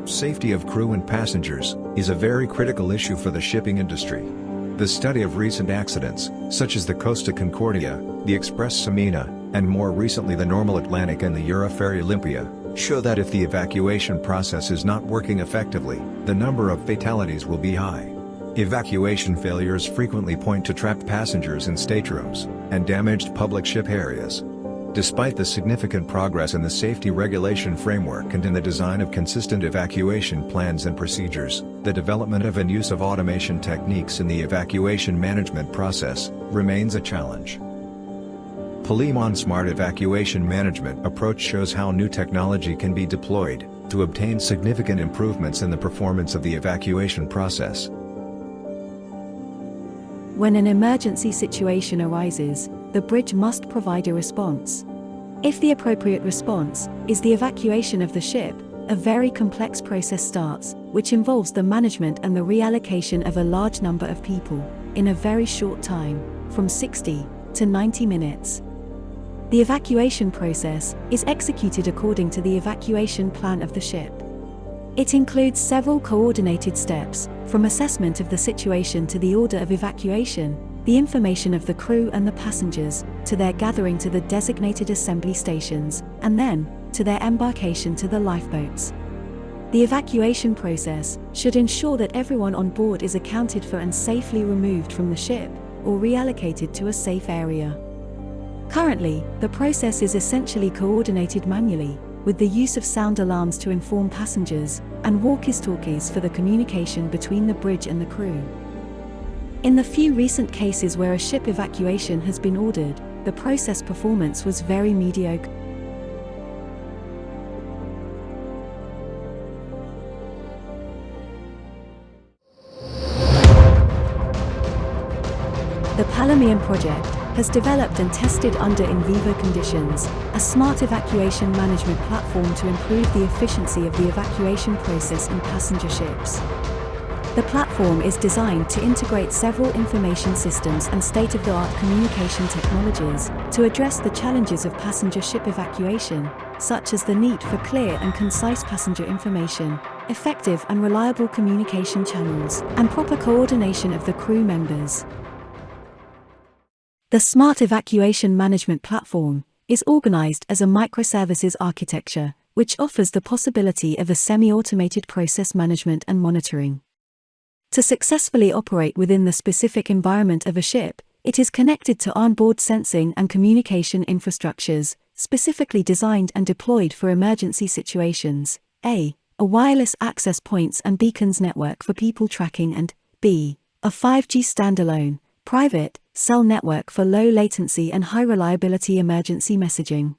Safety of crew and passengers is a very critical issue for the shipping industry. The study of recent accidents, such as the Costa Concordia, the Express Samina, and more recently the Normal Atlantic and the Euroferry Olympia, show that if the evacuation process is not working effectively, the number of fatalities will be high. Evacuation failures frequently point to trapped passengers in staterooms and damaged public ship areas. Despite the significant progress in the safety regulation framework and in the design of consistent evacuation plans and procedures, the development of and use of automation techniques in the evacuation management process remains a challenge. Palaemon Smart Evacuation Management approach shows how new technology can be deployed to obtain significant improvements in the performance of the evacuation process. When an emergency situation arises, the bridge must provide a response. If the appropriate response is the evacuation of the ship, a very complex process starts, which involves the management and the reallocation of a large number of people, in a very short time, from 60 to 90 minutes. The evacuation process is executed according to the evacuation plan of the ship. It includes several coordinated steps, from assessment of the situation to the order of evacuation, the information of the crew and the passengers, to their gathering to the designated assembly stations, and then, to their embarkation to the lifeboats. The evacuation process should ensure that everyone on board is accounted for and safely removed from the ship, or reallocated to a safe area. Currently, the process is essentially coordinated manually, with the use of sound alarms to inform passengers, and walkie-talkies for the communication between the bridge and the crew. In the few recent cases where a ship evacuation has been ordered, the process performance was very mediocre. The Palaemon project has developed and tested under in vivo conditions a smart evacuation management platform to improve the efficiency of the evacuation process in passenger ships. The platform is designed to integrate several information systems and state-of-the-art communication technologies to address the challenges of passenger ship evacuation, such as the need for clear and concise passenger information, effective and reliable communication channels, and proper coordination of the crew members. The Smart Evacuation Management Platform is organized as a microservices architecture, which offers the possibility of a semi-automated process management and monitoring. To successfully operate within the specific environment of a ship, it is connected to onboard sensing and communication infrastructures, specifically designed and deployed for emergency situations, A wireless access points and beacons network for people tracking, and B, a 5G standalone, private, cell network for low latency and high reliability emergency messaging.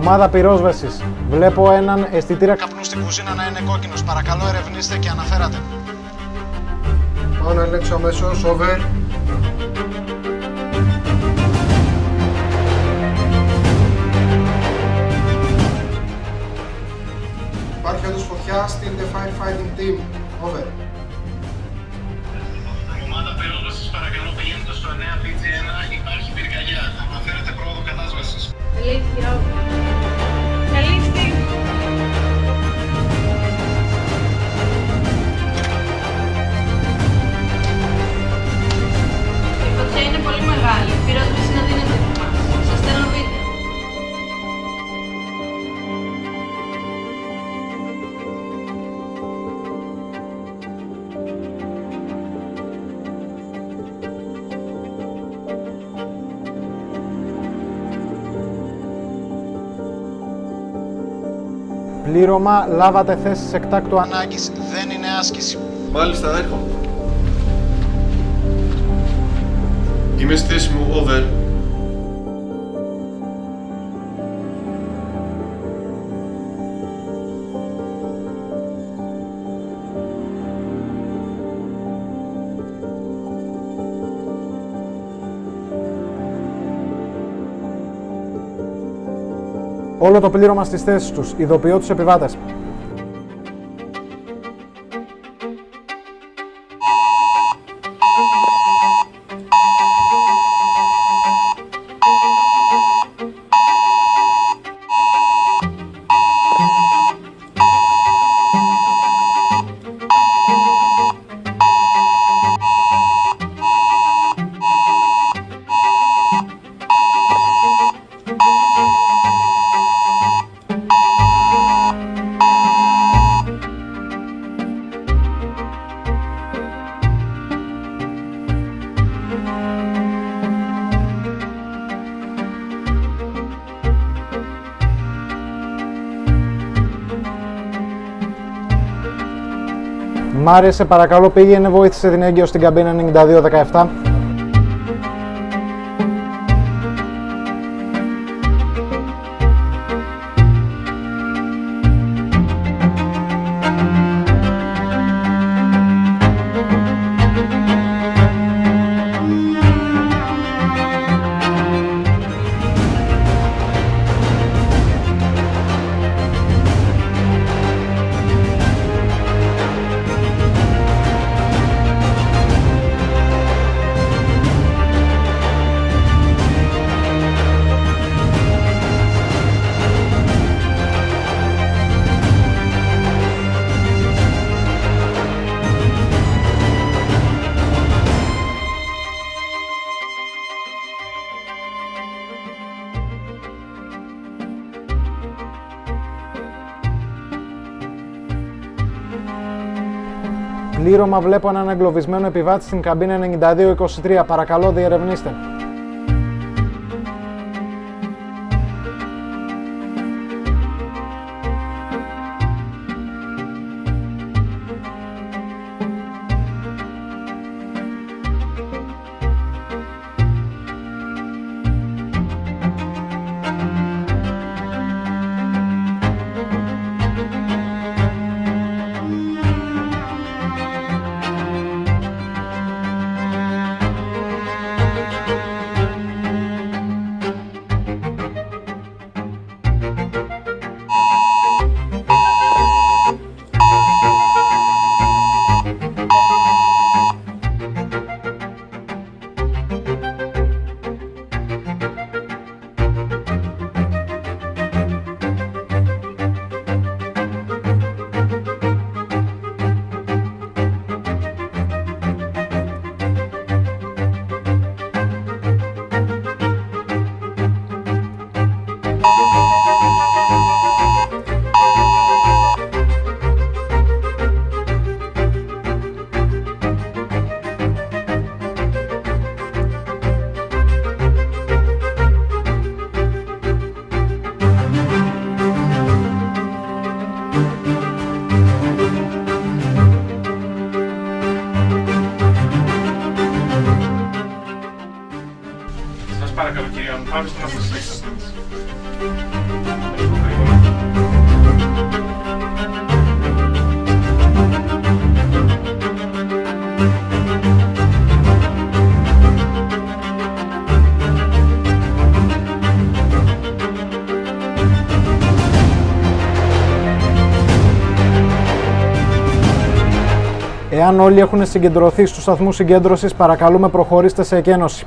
Ομάδα πυρόσβεσης. Βλέπω έναν αισθητήρα καπνού στην κουζίνα να είναι κόκκινος. Παρακαλώ ερευνήστε και αναφέρατε. Πάω να ελέγξω αμέσως. Over. Υπάρχει όντως φωτιά. Στείλτε firefighting team. Over. Ομάδα πυρόσβεσης, παρακαλώ πηγαίνετε στο 9PG1. Υπάρχει πυρκαγιά. Αναφέρετε πρόοδο κατάσβεσης. Ελήφθη, over. Ελήφθη. Η φωτιά είναι πολύ μεγάλη. Η πυρόσβεση να δίνεται από εμάς. Σας στέλνω βίντεο. Πλήρωμα, λάβατε θέσεις εκτάκτου ανάγκης. Δεν είναι άσκηση. Μάλιστα, έρχομαι. Είμαι στη θέση μου. Over. Όλο το πλήρωμα στις θέσεις τους. Ειδοποιώ τους επιβάτες. Μάριε, σε παρακαλώ πήγαινε, βοήθησε την έγκυο στην καμπίνα 9217. Πλήρωμα, βλέπω έναν εγκλωβισμένο επιβάτη στην καμπίνα 9223. Παρακαλώ, διερευνήστε. Σας παρακαλώ κυρία μου, πάμε στο να σας Εάν όλοι έχουν συγκεντρωθεί στους σταθμούς συγκέντρωσης, παρακαλούμε προχωρήστε σε εκένωση.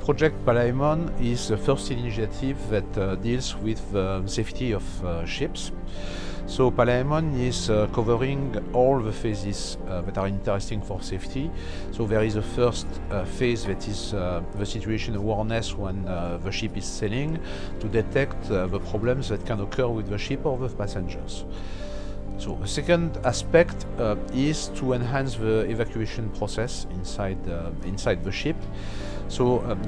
Project Palaemon is the first initiative that deals with the safety of ships. So Palaemon is covering all the phases that are interesting for safety. So there is a first phase that is the situation awareness when the ship is sailing, to detect the problems that can occur with the ship or the passengers. So the second aspect is to enhance the evacuation process inside the ship. So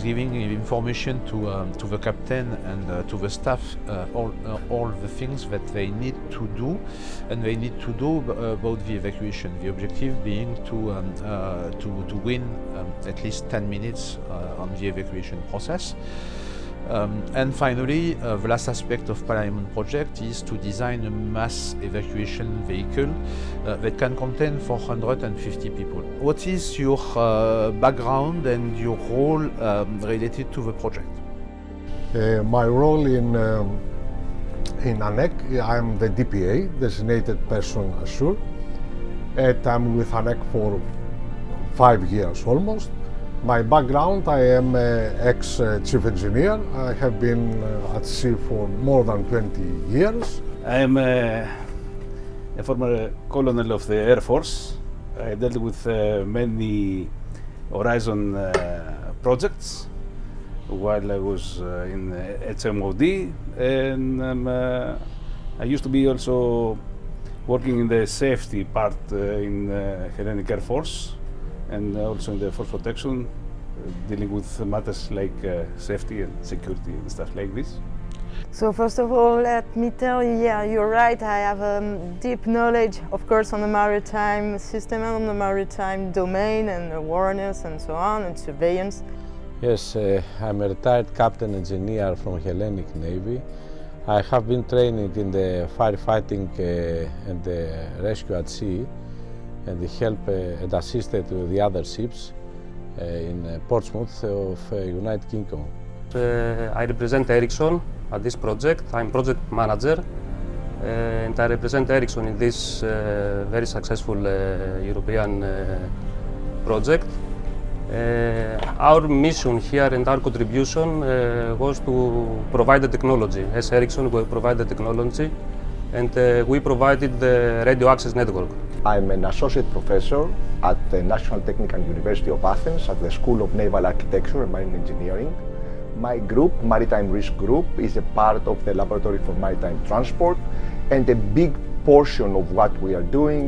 giving information to the captain and to the staff all the things that they need to do, and they need to do about the evacuation. The objective being to win at least 10 minutes on the evacuation process. And finally, the last aspect of Palaemon project is to design a mass evacuation vehicle that can contain 450 people. What is your background and your role related to the project? My role in ANEC, I'm the DPA, Designated Person Assured, and I'm with ANEC for 5 years almost. My background, I am ex-chief engineer. I have been at sea for more than 20 years. I am a former colonel of the Air Force. I dealt with many Horizon projects while I was in HMOD, and I used to be also working in the safety part in Hellenic Air Force, and also in the force protection, dealing with matters like safety and security and stuff like this. So first of all, let me tell you, yeah, you're right, I have deep knowledge, of course, on the maritime system and on the maritime domain and awareness and so on, and surveillance. Yes, I'm a retired captain engineer from Hellenic Navy. I have been training in the firefighting and the rescue at sea, and help and assisted the other ships in Portsmouth of United Kingdom. I represent Ericsson at this project. I'm project manager, and I represent Ericsson in this very successful European project. Our mission here and our contribution was to provide the technology. As Ericsson, we provide the technology, and we provided the radio access network. I'm an associate professor at the National Technical University of Athens at the School of Naval Architecture and Marine Engineering. My group, Maritime Risk Group, is a part of the Laboratory for Maritime Transport, and a big portion of what we are doing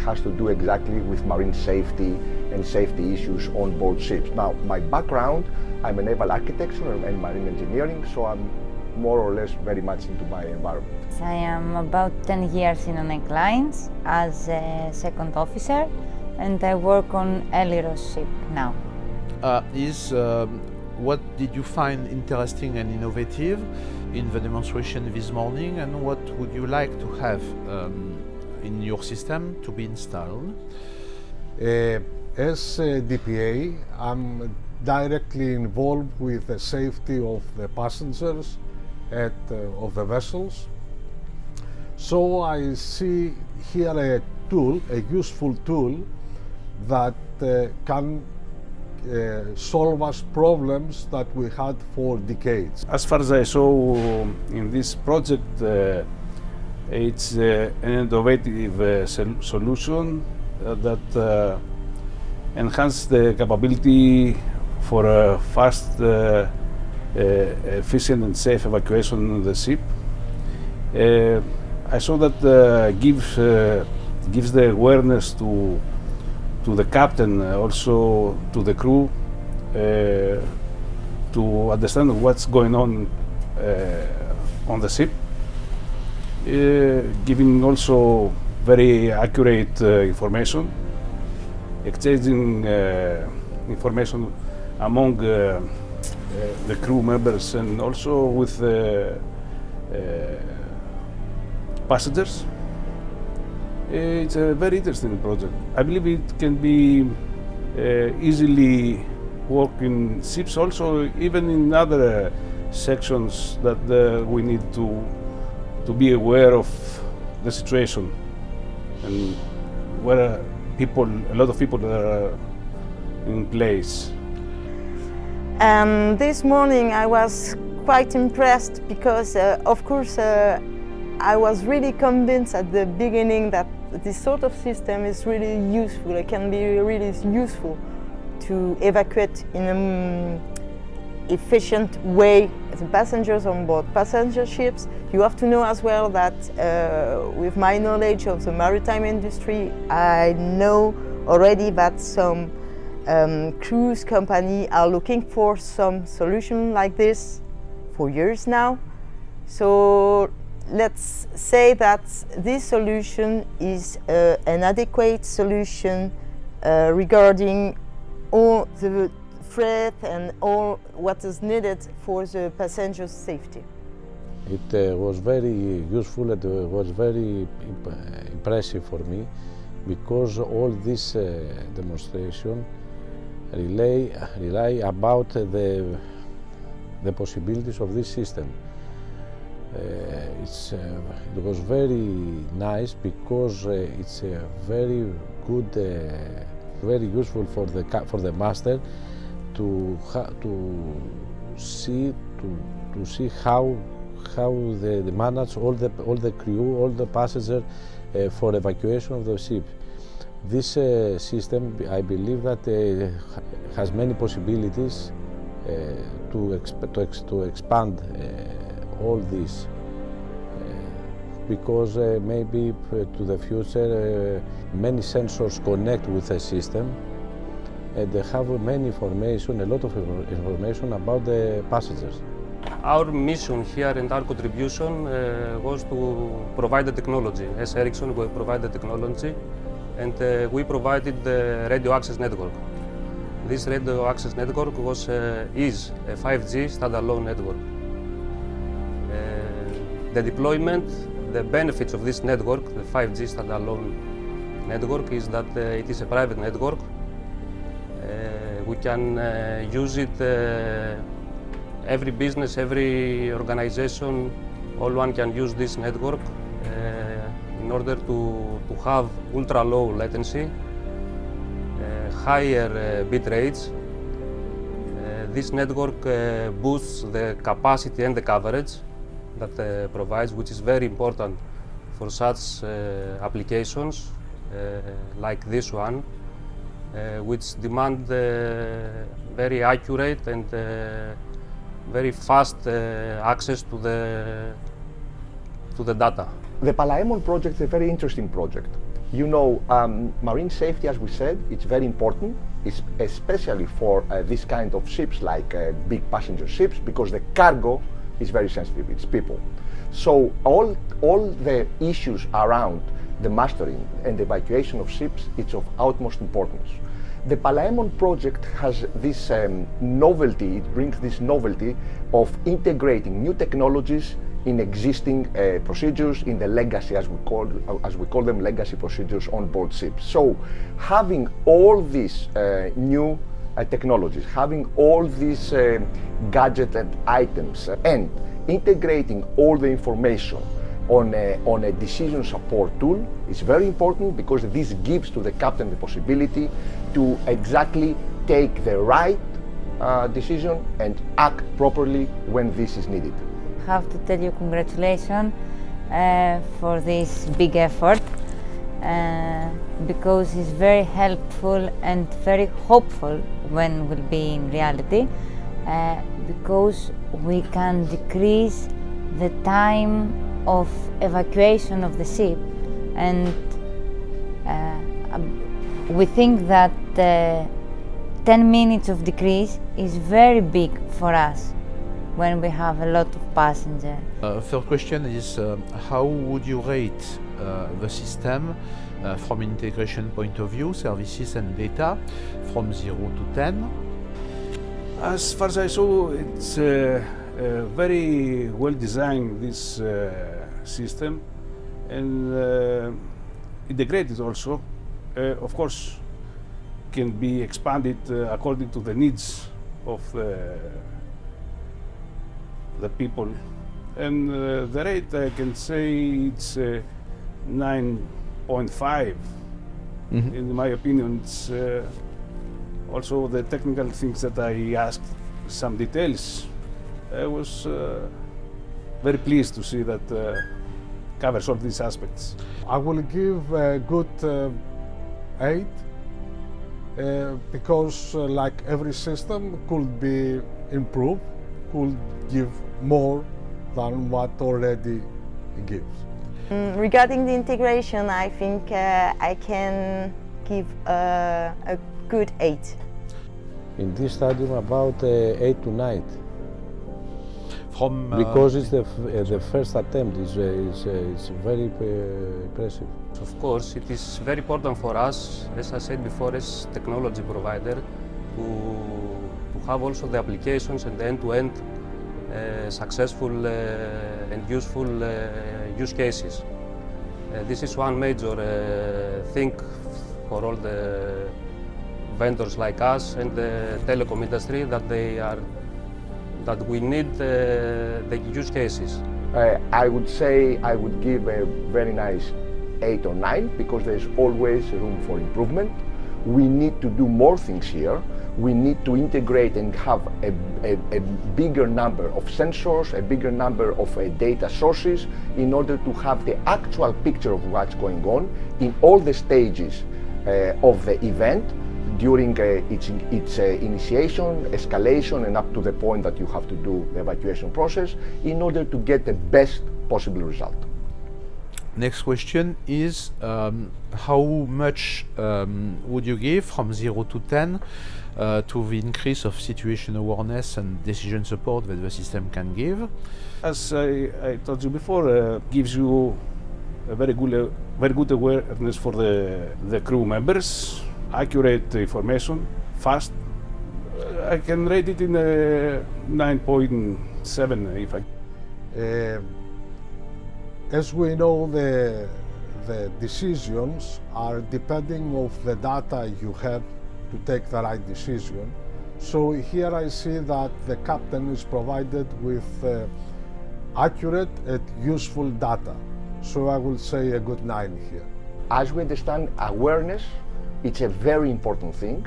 has to do exactly with marine safety and safety issues on board ships. Now, my background, I'm a naval architecture and marine engineering, so I'm more or less very much into my environment. I am about 10 years in ANEC Lines as a second officer, and I work on Eliros ship now. What did you find interesting and innovative in the demonstration this morning, and what would you like to have in your system to be installed? As a DPA, I'm directly involved with the safety of the passengers of the vessels. So I see here a tool, a useful tool that can solve us problems that we had for decades. As far as I saw in this project, it's an innovative solution that enhances the capability for a fast, efficient and safe evacuation of the ship. I saw that gives the awareness to to the captain, also to the crew, to understand what's going on the ship, giving also very accurate information, exchanging information among the crew members and also with passengers. It's a very interesting project. I believe it can be easily work in ships also, even in other sections that we need to be aware of the situation and where a lot of people are in place. This morning I was quite impressed because, of course, I was really convinced at the beginning that this sort of system is really useful. It can be really useful to evacuate in an efficient way the passengers on board passenger ships. You have to know as well that with my knowledge of the maritime industry, I know already that some cruise companies are looking for some solution like this for years now. So let's say that this solution is an adequate solution regarding all the threat and all what is needed for the passenger's safety. It was very useful and was very impressive for me because all this demonstration rely about the possibilities of this system. It was very nice because it's very good, very useful for the master to see how they manage all the crew, all the passengers for evacuation of the ship. This system, I believe that has many possibilities to expand all this, because maybe to the future many sensors connect with the system and they have many information, a lot of information about the passengers. Our mission here and our contribution was to provide the technology. As Ericsson, we provide the technology and we provided the radio access network. This radio access network is a 5G standalone network. The deployment, the benefits of this network, the 5G standalone network, is that it is a private network. We can use it, every business, every organization, all one can use this network in order to have ultra low latency, higher bit rates. This network boosts the capacity and the coverage that provides, which is very important for such applications like this one, which demand very accurate and very fast access to the data. The Palaemon project is a very interesting project. You know, marine safety, as we said, it's very important, especially for this kind of ships like big passenger ships, because the cargo is very sensitive, it's people. So all the issues around the mastering and the evacuation of ships, it's of utmost importance. The Palaemon project has this novelty, it brings this novelty of integrating new technologies in existing procedures, in the legacy, as we call them, legacy procedures on board ships. So having all these new technologies, having all these gadgets and items, and integrating all the information on a decision support tool is very important, because this gives to the captain the possibility to exactly take the right decision and act properly when this is needed. I have to tell you congratulations for this big effort, because it's very helpful and very hopeful when will be in reality, because we can decrease the time of evacuation of the ship, and we think that 10 minutes of decrease is very big for us when we have a lot of passengers. Third question is how would you rate the system from an integration point of view, services and data, from 0 to 10? As far as I saw, it's very well designed, this system, and integrated also. Of course, can be expanded according to the needs of the people. And the rate, I can say it's 9.5. In my opinion, it's also the technical things that I asked some details. I was very pleased to see that covers all these aspects. I will give a good 8 because like every system could be improved, could give more than what already it gives. Regarding the integration, I think I can give a good 8. In this stadium, about 8 to 9. From because it's the first attempt is very impressive. Of course, it is very important for us, as I said before, as technology provider, to have also the applications and the end-to-end successful and useful use cases. This is one major thing for all the vendors like us and the telecom industry, that we need the use cases. I would say I would give a very nice 8 or 9 because there's always room for improvement. We need to do more things here. We need to integrate and have a bigger number of sensors, a bigger number of data sources in order to have the actual picture of what's going on in all the stages of the event during its initiation, escalation, and up to the point that you have to do the evacuation process in order to get the best possible result. Next question is how much would you give from 0 to 10 to the increase of situation awareness and decision support that the system can give? As I told you before, gives you a very good awareness for the crew members, accurate information, fast. I can rate it in a 9.7 if I. As we know, the decisions are depending on the data you have to take the right decision. So here I see that the captain is provided with accurate and useful data. So I will say a good 9 here. As we understand, awareness, it's a very important thing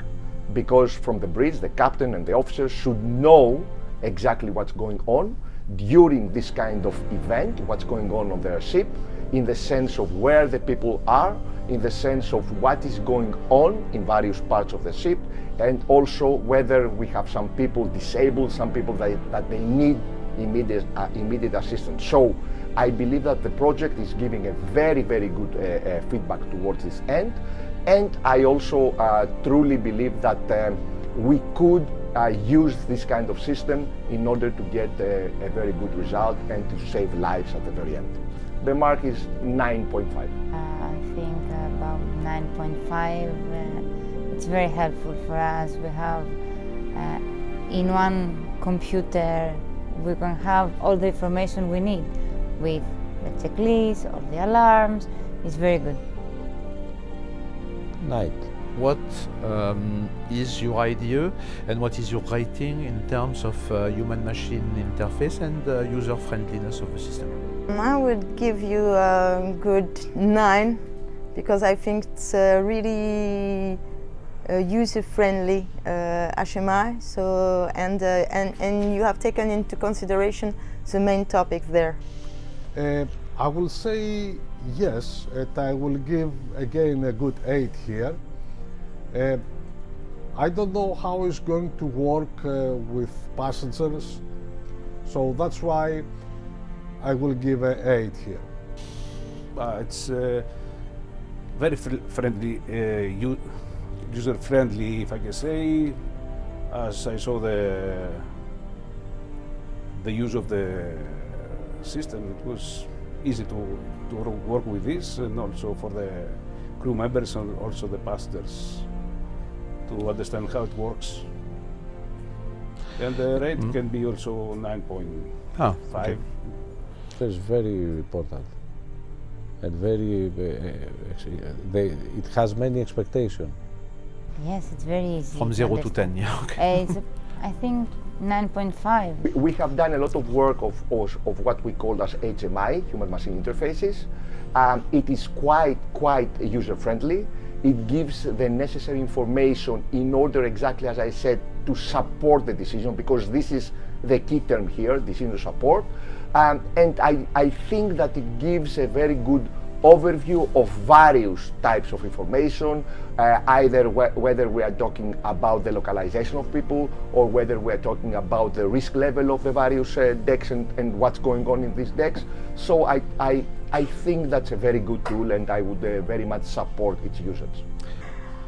because from the bridge, the captain and the officers should know exactly what's going on during this kind of event, what's going on their ship, in the sense of where the people are, in the sense of what is going on in various parts of the ship, and also whether we have some people disabled, some people that they need immediate assistance. So I believe that the project is giving a very, very good feedback towards this end. And I also truly believe that we could use this kind of system in order to get a very good result and to save lives at the very end. The mark is 9.5. I think about 9.5. It's very helpful for us. We have in one computer we can have all the information we need with the checklist, all the alarms. It's very good. 9. What is your idea and what is your rating in terms of human-machine interface and user friendliness of the system? I would give you a good 9 because I think it's really user-friendly HMI. So and you have taken into consideration the main topic there. I will say yes, and I will give again a good 8 here. I don't know how it's going to work with passengers, so that's why I will give an 8 here. It's very friendly user-friendly, if I can say, as I saw the use of the system. It was easy to work with this, and also for the crew members and also the passengers to understand how it works. And the rate can be also 9.5. Okay. It's very important and very, it has many expectations. Yes, it's very easy. From 0 to 10, yeah. Okay. It's, I think 9.5. We have done a lot of work of what we call as HMI, human-machine interfaces. It is quite user-friendly. It gives the necessary information in order, exactly as I said, to support the decision, because this is the key term here, decision support. And I think that it gives a very good overview of various types of information, either whether we are talking about the localization of people or whether we are talking about the risk level of the various decks and what's going on in these decks. So I think that's a very good tool, and I would very much support its usage.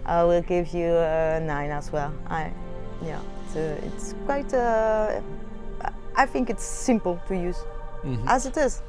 I will give you a 9 as well. It's quite, I think it's simple to use, as it is.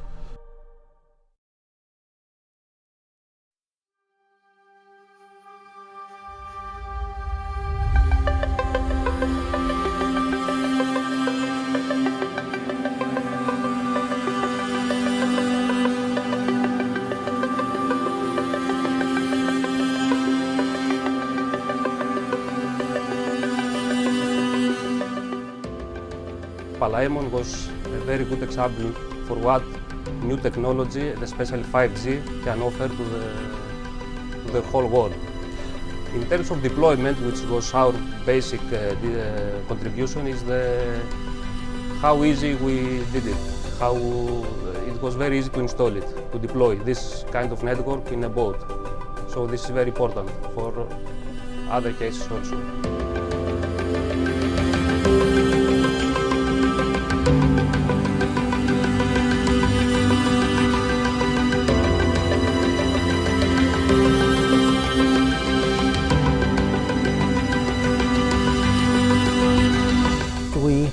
Palaemon was a very good example for what new technology, and especially 5G, can offer to the whole world. In terms of deployment, which was our basic contribution, is how easy we did it. How it was very easy to install it, to deploy this kind of network in a boat. So this is very important for other cases also. We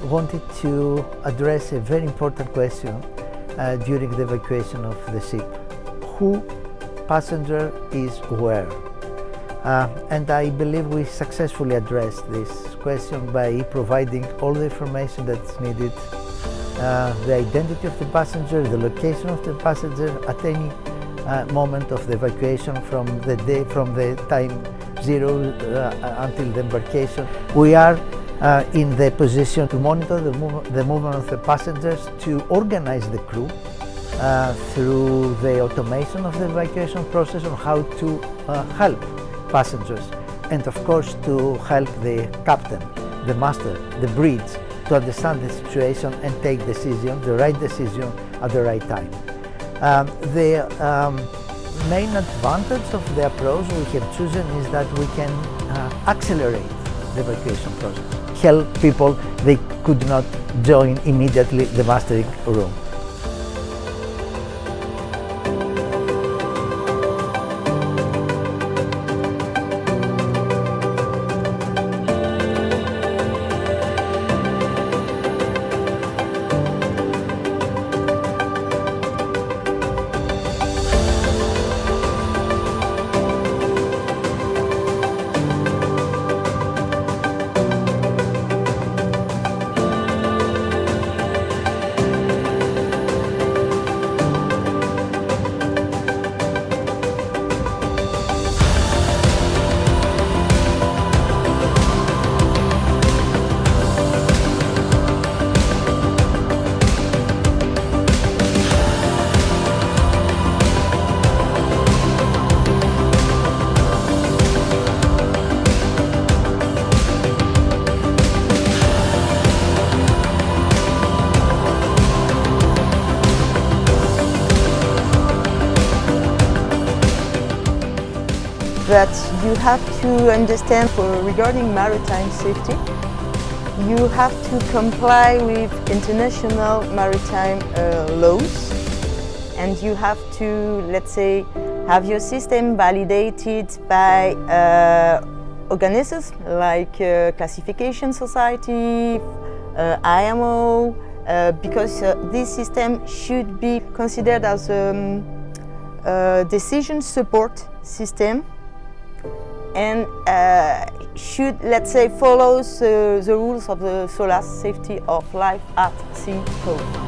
wanted to address a very important question during the evacuation of the ship. Who passenger is where? And I believe we successfully addressed this question by providing all the information that's needed, the identity of the passenger, the location of the passenger at any moment of the evacuation from the time 0 until the embarkation. We are in the position to monitor the movement of the passengers, to organize the crew through the automation of the evacuation process on how to help passengers, and of course to help the captain, the master, the bridge to understand the situation and take the right decision at the right time. The main advantage of the approach we have chosen is that we can accelerate the evacuation process, help people they could not join immediately the mastering room. But you have to understand, regarding maritime safety, you have to comply with international maritime laws, and you have to, let's say, have your system validated by organisms like Classification Society, IMO, because this system should be considered as a decision support system and should, let's say, follows the rules of the SOLAS Safety of Life at Sea Code.